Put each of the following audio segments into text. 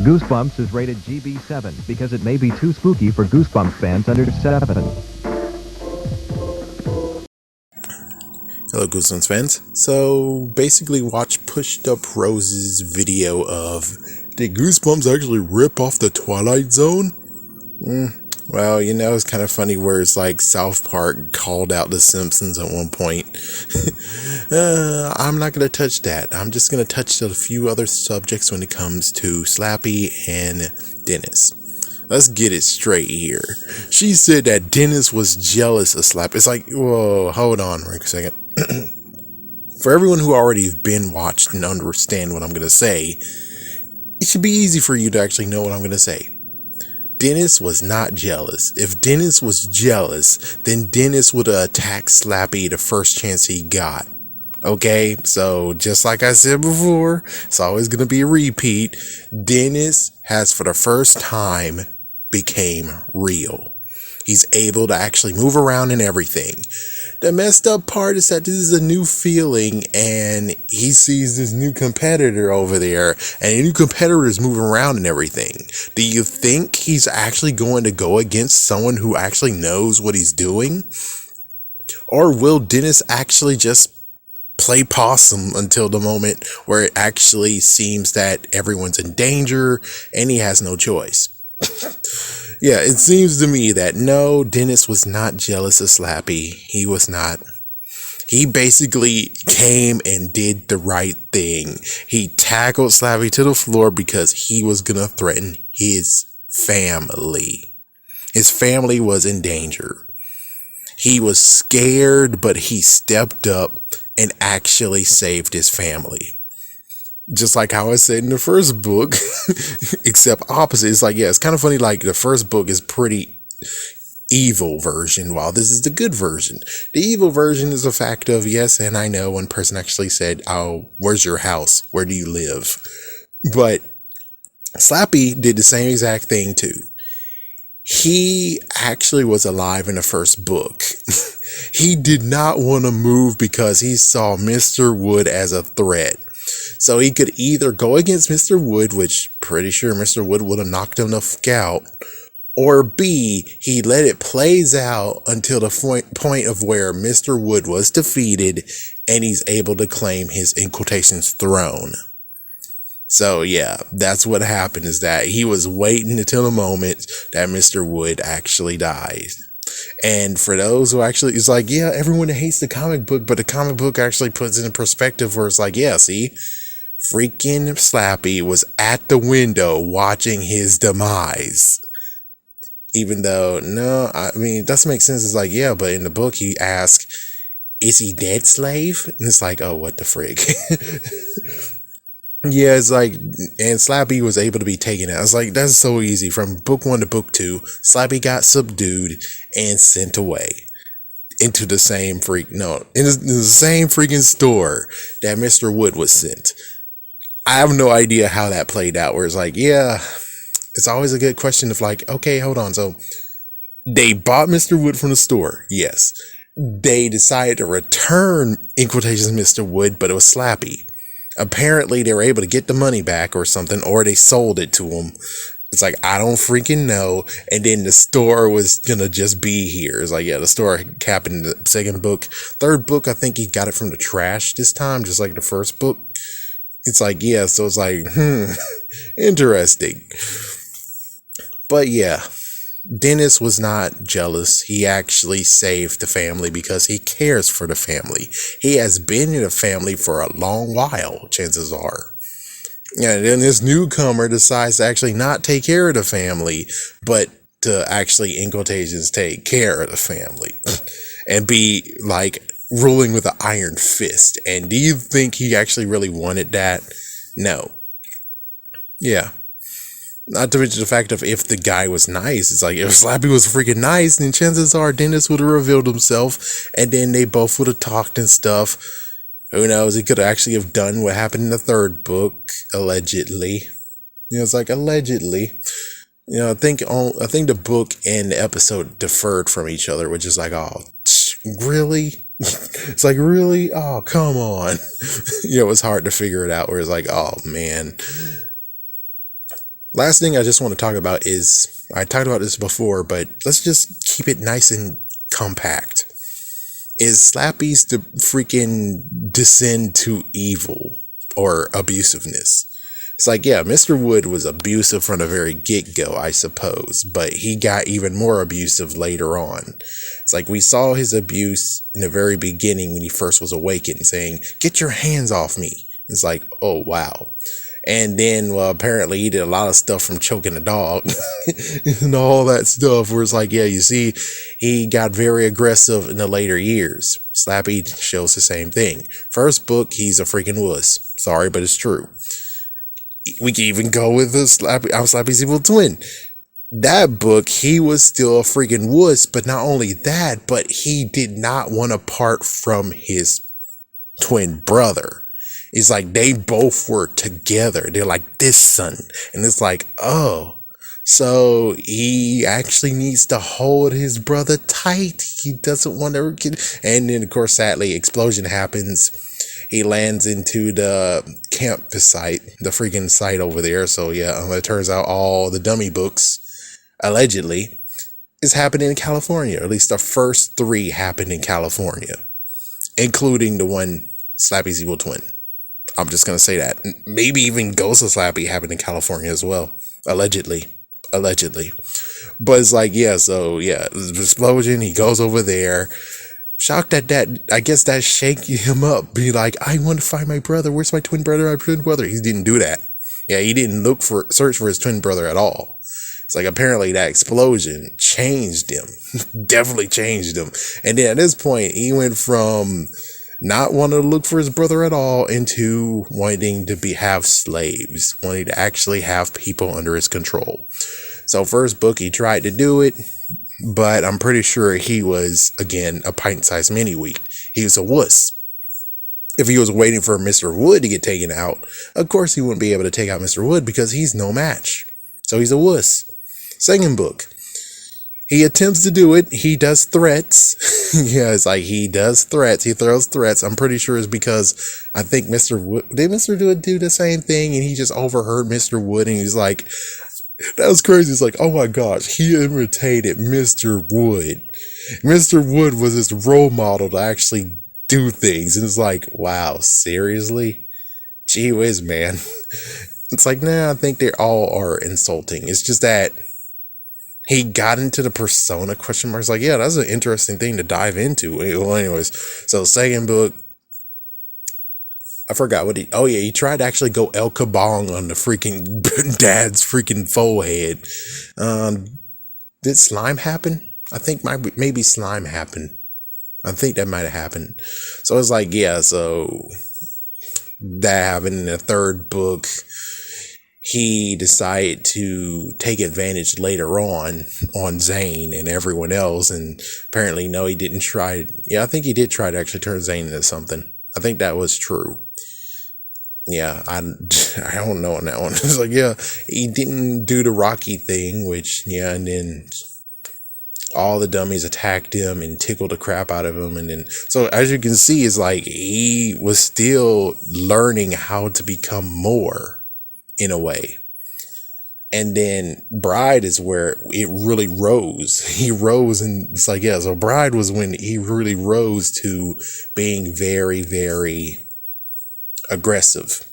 Goosebumps is rated GB7 because it may be too spooky for Goosebumps fans under 7. Hello Goosebumps fans. So basically watch Pushed Up Rose's video of did Goosebumps actually rip off the Twilight Zone? Well, it's kind of funny where it's like South Park called out The Simpsons at one point. I'm not going to touch that. I'm just going to touch a few other subjects when it comes to Slappy and Dennis. Let's get it straight here. She said that Dennis was jealous of Slappy. It's like, whoa, hold on for a second. For everyone who already been watched and understand what I'm going to say, it should be easy for you to actually know what I'm going to say. Dennis was not jealous. If Dennis was jealous, then Dennis would have attacked Slappy the first chance he got. Okay, so just like I said before, it's always going to be a repeat. Dennis has for the first time became real. He's able to actually move around and everything. The messed up part is that this is a new feeling and he sees this new competitor over there and a new competitor is moving around and everything. Do you think he's actually going to go against someone who actually knows what he's doing? Or will Dennis actually just play possum until the moment where it actually seems that everyone's in danger and he has no choice? Yeah, it seems to me that no, Dennis was not jealous of Slappy. He was not. He basically came and did the right thing. He tackled Slappy to the floor because he was going to threaten his family. His family was in danger. He was scared, but he stepped up and actually saved his family. Just like how I said in the first book, except opposite. It's like, yeah, it's kind of funny. Like the first book is pretty evil version, while this is the good version. The evil version is a fact of, yes, and I know one person actually said, oh, where's your house? Where do you live? But Slappy did the same exact thing too. He actually was alive in the first book. He did not want to move because he saw Mr. Wood as a threat. So he could either go against Mr. Wood, which pretty sure Mr. Wood would have knocked him the fuck out, or B, he let it plays out until the point of where Mr. Wood was defeated and he's able to claim his, in quotations, throne. So yeah, that's what happened, is that he was waiting until the moment that Mr. Wood actually died. And for those who actually, it's like, yeah, everyone hates the comic book, but the comic book actually puts it in perspective where it's like, yeah, see, freaking Slappy was at the window watching his demise. Even though, no, I mean, it doesn't make sense. It's like, yeah, but in the book he asks, is he dead, slave? And it's like, oh, what the frick? Yeah, it's like, and Slappy was able to be taken out. It's like, that's so easy. From book 1 to book 2, Slappy got subdued and sent away into the same in the same freaking store that Mr. Wood was sent. I have no idea how that played out, where it's like, yeah, it's always a good question of like, okay, hold on. So they bought Mr. Wood from the store. Yes. They decided to return, in quotations, Mr. Wood, but it was Slappy. Apparently they were able to get the money back or something, or they sold it to him. It's like, I don't freaking know. And then the store was gonna just be here. It's like, yeah, the store happened in the second book. Third book, I think he got it from the trash this time, just like the first book. It's like, yeah, so it's like, interesting. But yeah, Dennis was not jealous. He actually saved the family because he cares for the family. He has been in the family for a long while, chances are. And then this newcomer decides to actually not take care of the family, but to actually, in quotations, take care of the family and be like ruling with an iron fist. And do you think he actually really wanted that? No. Yeah. Not to mention the fact of if the guy was nice. It's like, if Slappy was freaking nice, then chances are Dennis would have revealed himself and then they both would have talked and stuff. Who knows? He could actually have done what happened in the third book, allegedly. It's like, allegedly. I think the book and the episode deferred from each other, which is like, oh, really? It's like, really? Oh, come on. It was hard to figure it out, where it's like, oh, man. Last thing I just want to talk about is, I talked about this before, but let's just keep it nice and compact. Is Slappy's to freaking descend to evil or abusiveness? It's like, yeah, Mr. Wood was abusive from the very get-go, I suppose, but he got even more abusive later on. It's like we saw his abuse in the very beginning when he first was awakened, saying, "Get your hands off me." It's like, oh, wow. And then, well, apparently he did a lot of stuff from choking a dog and all that stuff where it's like, yeah, you see, he got very aggressive in the later years. Slappy shows the same thing. First book, he's a freaking wuss. Sorry, but it's true. We can even go with the Slappy's evil twin. That book, he was still a freaking wuss, but not only that, but he did not want to part from his twin brother. It's like they both were together. They're like this son. And it's like, oh, so he actually needs to hold his brother tight. He doesn't want to get. And then, of course, sadly, explosion happens. He lands into the campus site, the freaking site over there. So, yeah, it turns out all the dummy books, allegedly, is happening in California. Or at least the first 3 happened in California, including the one Slappy's evil twin. I'm just going to say that. Maybe even Ghost of Slappy happened in California as well. Allegedly. But it's like, yeah, so, yeah, explosion. He goes over there. Shocked at that. I guess that shake him up. Be like, I want to find my brother. Where's my twin brother? He didn't do that. Yeah, he didn't search for his twin brother at all. It's like apparently that explosion changed him. Definitely changed him. And then at this point, he went from not wanting to look for his brother at all into wanting to have slaves, wanting to actually have people under his control. So first book, he tried to do it, but I'm pretty sure he was, again, a pint-sized mini-wheat. He was a wuss. If he was waiting for Mr. Wood to get taken out, of course he wouldn't be able to take out Mr. Wood because he's no match. So he's a wuss. Second book, he attempts to do it. He does threats. Yeah, it's like he does threats. He throws threats. I'm pretty sure it's because I think Mr. Wood, did Mr. Wood do the same thing? And he just overheard Mr. Wood and he's like, that was crazy. It's like, oh my gosh, he imitated Mr. Wood. Mr. Wood was his role model to actually do things. And it's like, wow, seriously? Gee whiz, man. It's like, nah, I think they all are insulting. It's just that he got into the persona question marks. Like, yeah, that's an interesting thing to dive into. Well, anyways, so second book, I forgot what he tried to actually go El Kabong on the freaking dad's freaking forehead. Did slime happen? I think maybe slime happened. I think that might have happened. So it's like, yeah, so that happened in the third book. He decided to take advantage later on Zane and everyone else. And apparently, no, he didn't try. Yeah, I think he did try to actually turn Zane into something. I think that was true. Yeah, I don't know on that one. It's like, yeah, he didn't do the Rocky thing, which, yeah, and then all the dummies attacked him and tickled the crap out of him. And then, so as you can see, it's like he was still learning how to become more, in a way. And then Bride is where it really rose. He rose, and it's like, yeah, so Bride was when he really rose to being very, very aggressive.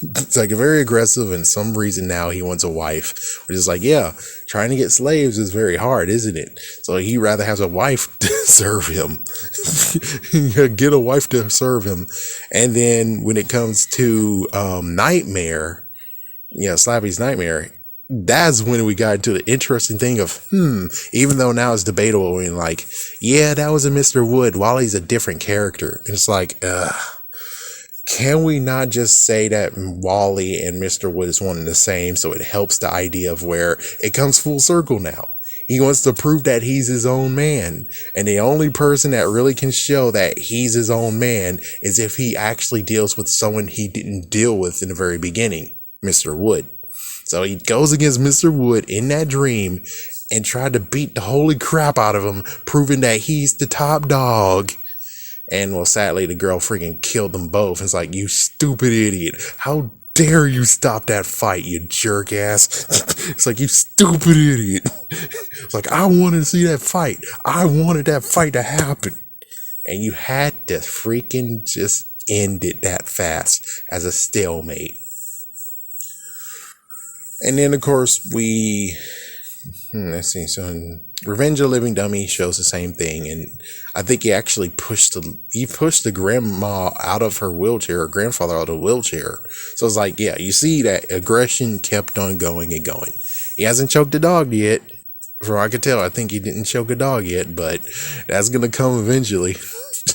It's like very aggressive, and some reason now he wants a wife, which is like, yeah, trying to get slaves is very hard, isn't it? So he rather has a wife to serve him. Get a wife to serve him. And then when it comes to Nightmare, yeah, Slappy's Nightmare, that's when we got into the interesting thing of, even though now it's debatable, and like, yeah, that was a Mr. Wood, Wally's a different character. And it's like, can we not just say that Wally and Mr. Wood is one and the same, so it helps the idea of where it comes full circle now? He wants to prove that he's his own man. And the only person that really can show that he's his own man is if he actually deals with someone he didn't deal with in the very beginning, Mr. Wood. So he goes against Mr. Wood in that dream and tried to beat the holy crap out of him, proving that he's the top dog. And well, sadly, the girl freaking killed them both. It's like, you stupid idiot. How dare you stop that fight, you jerk ass? It's like, you stupid idiot. It's like, I wanted to see that fight. I wanted that fight to happen. And you had to freaking just end it that fast as a stalemate. And then, of course, let's see. So, Revenge of the Living Dummy shows the same thing, and I think he actually pushed the grandma out of her wheelchair, or grandfather out of the wheelchair. So it's like, yeah, you see that aggression kept on going and going. He hasn't choked a dog yet, from what I could tell. I think he didn't choke a dog yet, but that's gonna come eventually.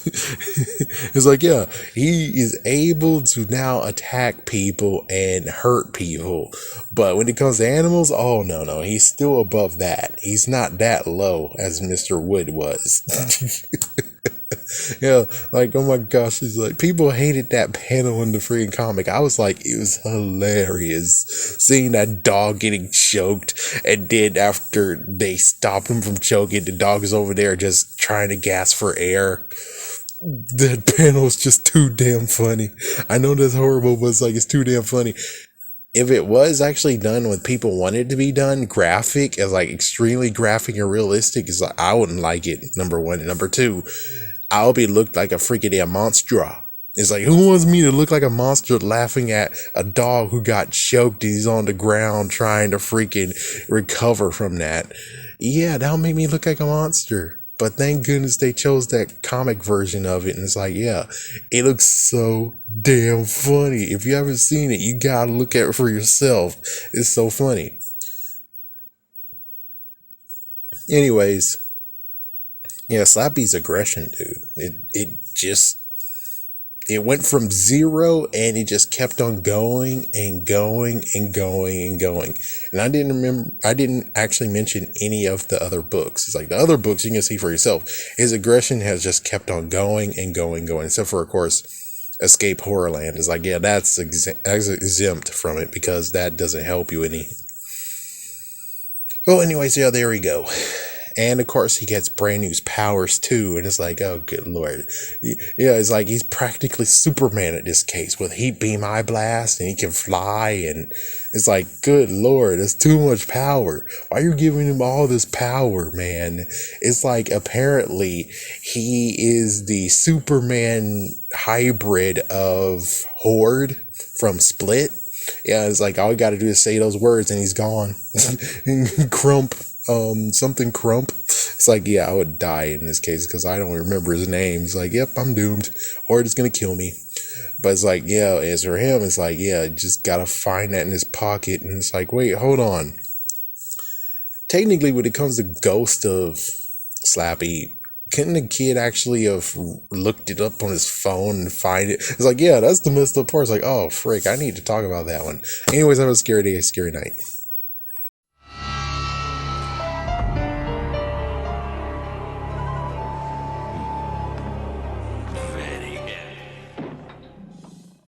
It's like, yeah, he is able to now attack people and hurt people, but when it comes to animals, oh no, he's still above that. He's not that low as Mr. Wood was. Yeah, like, oh my gosh, it's like, people hated that panel in the freaking comic. I was like, it was hilarious seeing that dog getting choked, and then after they stopped him from choking, the dog is over there just trying to gasp for air. That panel is just too damn funny. I know that's horrible, but it's like, it's too damn funny. If it was actually done when people wanted it to be done, graphic, as like extremely graphic and realistic, is like, I wouldn't like it, number one. And number two, I'll be looked like a freaking damn monster. It's like, who wants me to look like a monster laughing at a dog who got choked and he's on the ground trying to freaking recover from that? Yeah, that'll make me look like a monster. But thank goodness they chose that comic version of it. And it's like, yeah, it looks so damn funny. If you haven't seen it, you gotta look at it for yourself. It's so funny. Anyways, yeah, Slappy's aggression, dude. It went from zero, and it just kept on going and going and going and going. And I didn't actually mention any of the other books. It's like, the other books you can see for yourself. His aggression has just kept on going and going and going. Except for, of course, Escape Horrorland is like, yeah, that's exempt from it, because that doesn't help you any. Well, anyways, yeah, there we go. And of course, he gets brand new powers too, and it's like, oh, good lord. Yeah, it's like he's practically Superman in this case, with heat beam eye blast, and he can fly, and it's like, good lord, that's too much power. Why are you giving him all this power, man? It's like, apparently, he is the Superman hybrid of Horde from Split. Yeah, it's like, all you gotta do is say those words and he's gone. Crump. Something Crump. It's like, yeah, I would die in this case because I don't remember his name. It's like, yep, I'm doomed. Horde is gonna kill me. But it's like, yeah, as for him, it's like, yeah, just gotta find that in his pocket. And it's like, wait, hold on. Technically, when it comes to Ghost of Slappy, couldn't the kid actually have looked it up on his phone and find it? It's like, yeah, that's the messed up part. It's like, oh, frick, I need to talk about that one. Anyways, have a scary day, scary night.